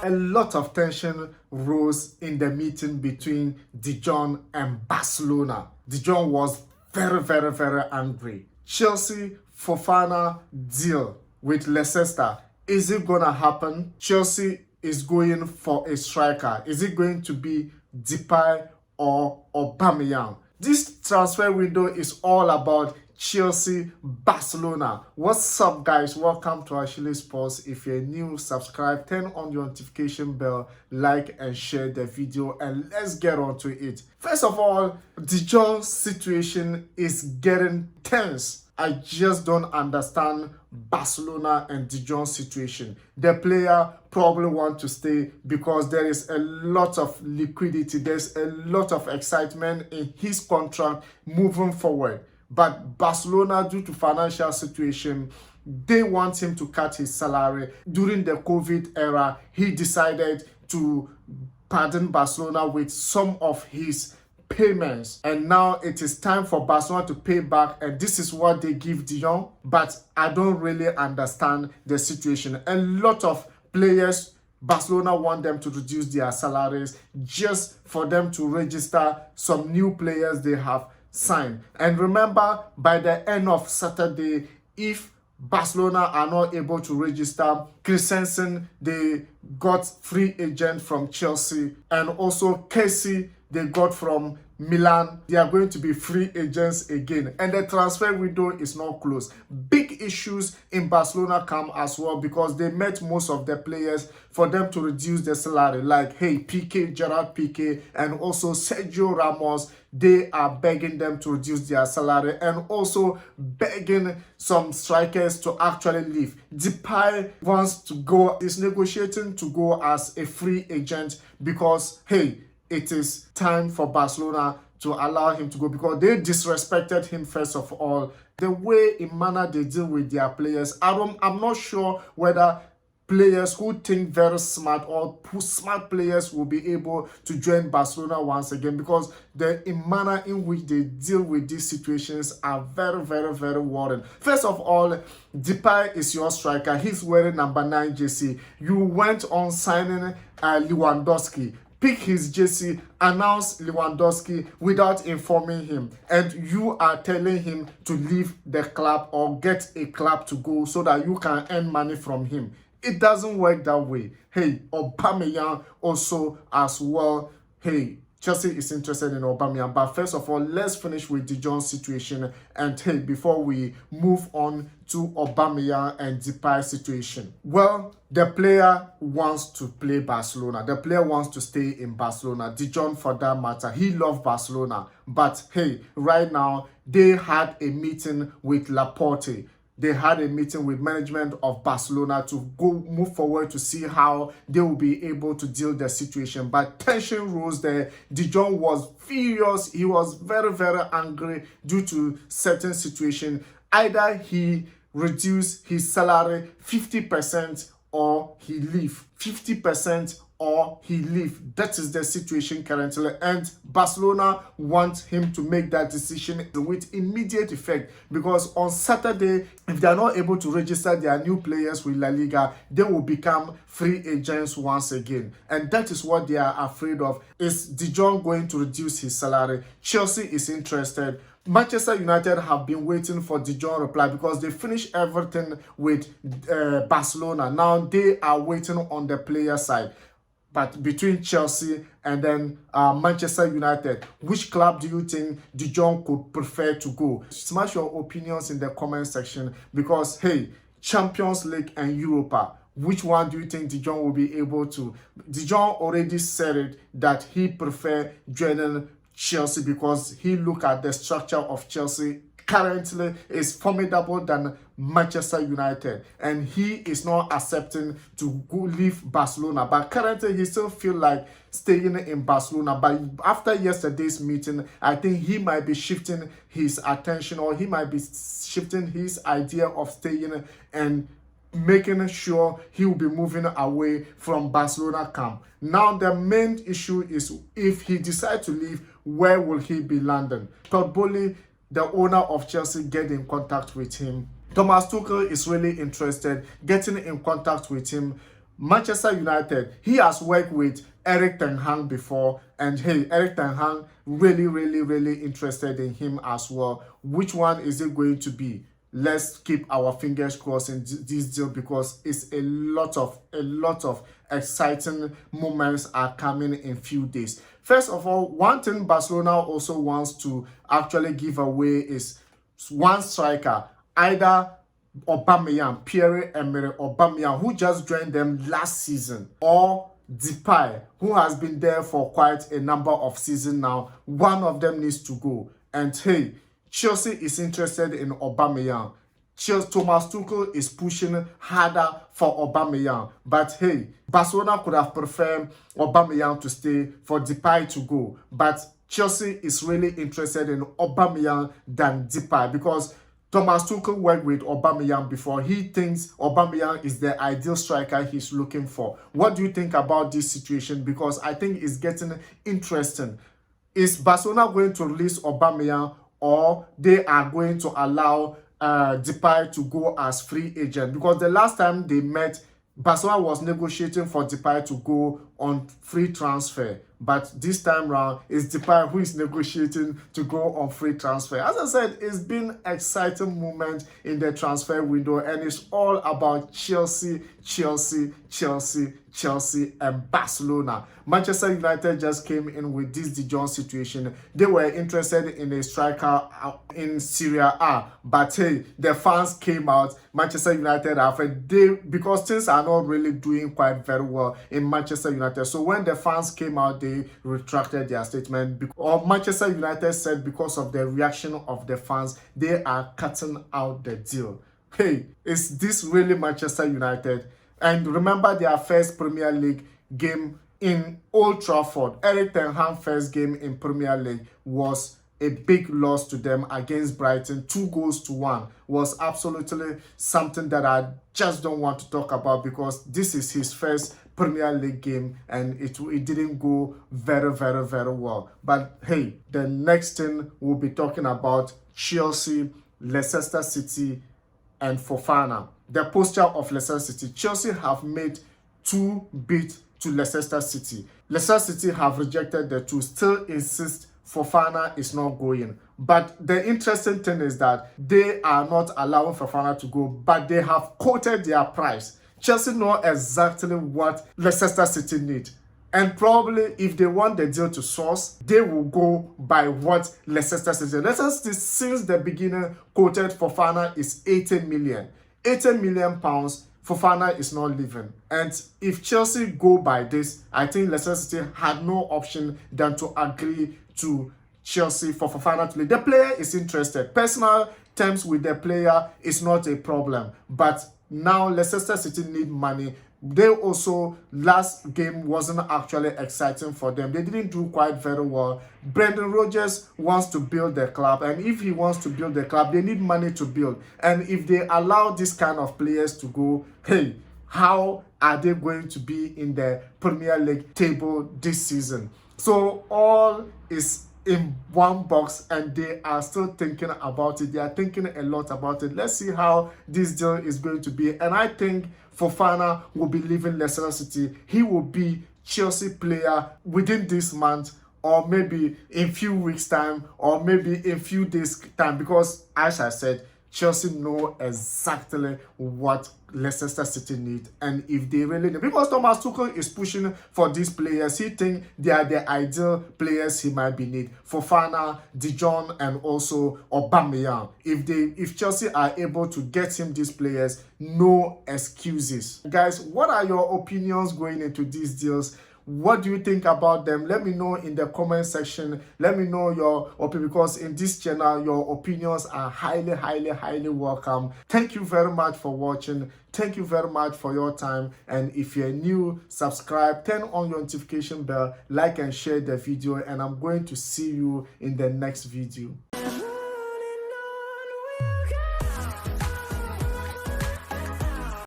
A lot of tension rose in the meeting between De Jong and Barcelona. De Jong was very angry. Chelsea Fofana deal with Leicester. Is it gonna happen? Chelsea is going for a striker. Is it going to be Depay or Aubameyang? This transfer window is all about Chelsea, Barcelona. What's up, guys? Welcome to Achilles Sports. If you're new, subscribe, turn on your notification bell, like and share the video, and let's get on to it. First of all, De Jong's situation is getting tense. I just don't understand Barcelona and De Jong's situation. The player probably want to stay because there is a lot of liquidity. There's a lot of excitement in his contract moving forward. But Barcelona, due to financial situation, they want him to cut his salary. During the COVID era, he decided to pardon Barcelona with some of his payments, and now it is time for Barcelona to pay back, and this is what they give De Jong. But I don't really understand the situation. A lot of players, Barcelona want them to reduce their salaries just for them to register some new players they have signed. And remember, by the end of Saturday, if Barcelona are not able to register Christensen, they got free agent from Chelsea, and also Kessié they got from Milan. They are going to be free agents again, and the transfer window is not closed. Big issues in Barcelona come as well because they met most of the players for them to reduce their salary, like Gerard Piqué, and also Sergio Ramos. They are begging them to reduce their salary, and also begging some strikers to actually leave. Depay wants to go, is negotiating to go as a free agent because it is time for Barcelona to allow him to go because they disrespected him first of all. The way in manner they deal with their players, I'm not sure whether players who think very smart or smart players will be able to join Barcelona once again, because the manner in which they deal with these situations are very worrying. First of all, Depay is your striker. He's wearing number 9 jersey. You went on signing Lewandowski. Pick his jersey, announce Lewandowski without informing him, and you are telling him to leave the club or get a club to go so that you can earn money from him. It doesn't work that way. Aubameyang also as well. Chelsea is interested in Aubameyang, but first of all, let's finish with De Jong's situation, and before we move on to Aubameyang and Depay situation. Well, the player wants to play Barcelona. The player wants to stay in Barcelona. De Jong, for that matter, he loves Barcelona. But right now, they had a meeting with Laporta. They had a meeting with management of Barcelona to move forward to see how they will be able to deal with the situation. But tension rose there. De Jong was furious. He was very angry due to certain situation. Either he reduce his salary 50% or he leave. 50% or he leave. That is the situation currently, and Barcelona want him to make that decision with immediate effect, because on Saturday, if they are not able to register their new players with La Liga, they will become free agents once again, and that is what they are afraid of. Is De Jong going to reduce his salary? Chelsea is interested. Manchester United have been waiting for De Jong reply because they finished everything with Barcelona. Now they are waiting on the player side. But between Chelsea and then Manchester United, which club do you think De Jong could prefer to go? Smash your opinions in the comment section, because Champions League and Europa, which one do you think De Jong will be able to? De Jong already said it that he prefer joining Chelsea because he look at the structure of Chelsea currently is formidable than Manchester United, and he is not accepting to go leave Barcelona. But currently he still feel like staying in Barcelona. But after yesterday's meeting, I think he might be shifting his attention, or he might be shifting his idea of staying and making sure he will be moving away from Barcelona camp. Now the main issue is, if he decides to leave, where will he be landing? Todd Boehly, the owner of Chelsea, get in contact with him. Thomas Tuchel is really interested getting in contact with him. Manchester United, he has worked with Erik ten Hag before, and hey, Erik ten Hag really interested in him as well. Which one is it going to be? Let's keep our fingers crossed in this deal, because it's a lot of exciting moments are coming in few days. First of all, one thing Barcelona also wants to actually give away is one striker, either Aubameyang, Pierre-Emerick Aubameyang, who just joined them last season, or Depay, who has been there for quite a number of seasons now. One of them needs to go. And hey, Chelsea is interested in Aubameyang. Thomas Tuchel is pushing harder for Aubameyang. But hey, Barcelona could have preferred Aubameyang to stay, for Depay to go. But Chelsea is really interested in Aubameyang than Depay, because Thomas Tuchel worked with Aubameyang before. He thinks Aubameyang is the ideal striker he's looking for. What do you think about this situation? Because I think it's getting interesting. Is Barcelona going to release Aubameyang, or they are going to allow Depay to go as free agent? Because the last time they met, Barcelona was negotiating for Depay to go on free transfer. But this time round, it's Depay who is negotiating to go on free transfer. As I said, it's been an exciting moment in the transfer window, and it's all about Chelsea, and Barcelona. Manchester United just came in with this De Jong situation. They were interested in a striker in Serie A, but hey, the fans came out. Manchester United are afraid, because things are not really doing quite very well in Manchester United. So when the fans came out, they retracted their statement. Or Manchester United said because of the reaction of the fans, they are cutting out the deal. Hey, is this really Manchester United? And remember their first Premier League game in Old Trafford. Erik ten Hag's first game in Premier League was a big loss to them against Brighton. 2-1 was absolutely something that I just don't want to talk about, because this is his first Premier League game and it didn't go very well. But hey, the next thing we'll be talking about Chelsea, Leicester City, and Fofana. The posture of Leicester City. Chelsea have made 2 bids to Leicester City. Leicester City have rejected the 2, still insist Fofana is not going. But the interesting thing is that they are not allowing Fofana to go, but they have quoted their price. Chelsea know exactly what Leicester City need. And probably if they want the deal to source, they will go by what Leicester City. Leicester City since the beginning quoted Fofana is 80 million. 80 million pounds, Fofana is not leaving. And if Chelsea go by this, I think Leicester City had no option than to agree to Chelsea for Fofana to leave. The player is interested. Personal terms with the player is not a problem. But now Leicester City need money. They also, last game wasn't actually exciting for them. They didn't do quite very well. Brendan Rodgers wants to build the club, and if he wants to build the club, they need money to build. And if they allow this kind of players to go, hey, how are they going to be in the Premier League table this season? So all is in one box, and they are still thinking about it. They are thinking a lot about it. Let's see how this deal is going to be. And I think Fofana will be leaving Leicester City. He will be Chelsea player within this month, or maybe in few weeks time, or maybe in few days time, because as I said, Chelsea know exactly what Leicester City need, and if they really need, because Thomas Tuchel is pushing for these players. He think they are the ideal players he might be need. Fofana, De Jong, and also Aubameyang. If Chelsea are able to get him these players, no excuses. Guys, what are your opinions going into these deals? What do you think about them? Let me know in the comment section. Let me know your opinion, because in this channel, your opinions are highly welcome. Thank you very much for watching. Thank you very much for your time. And if you're new, subscribe, turn on your notification bell, like and share the video. And I'm going to see you in the next video.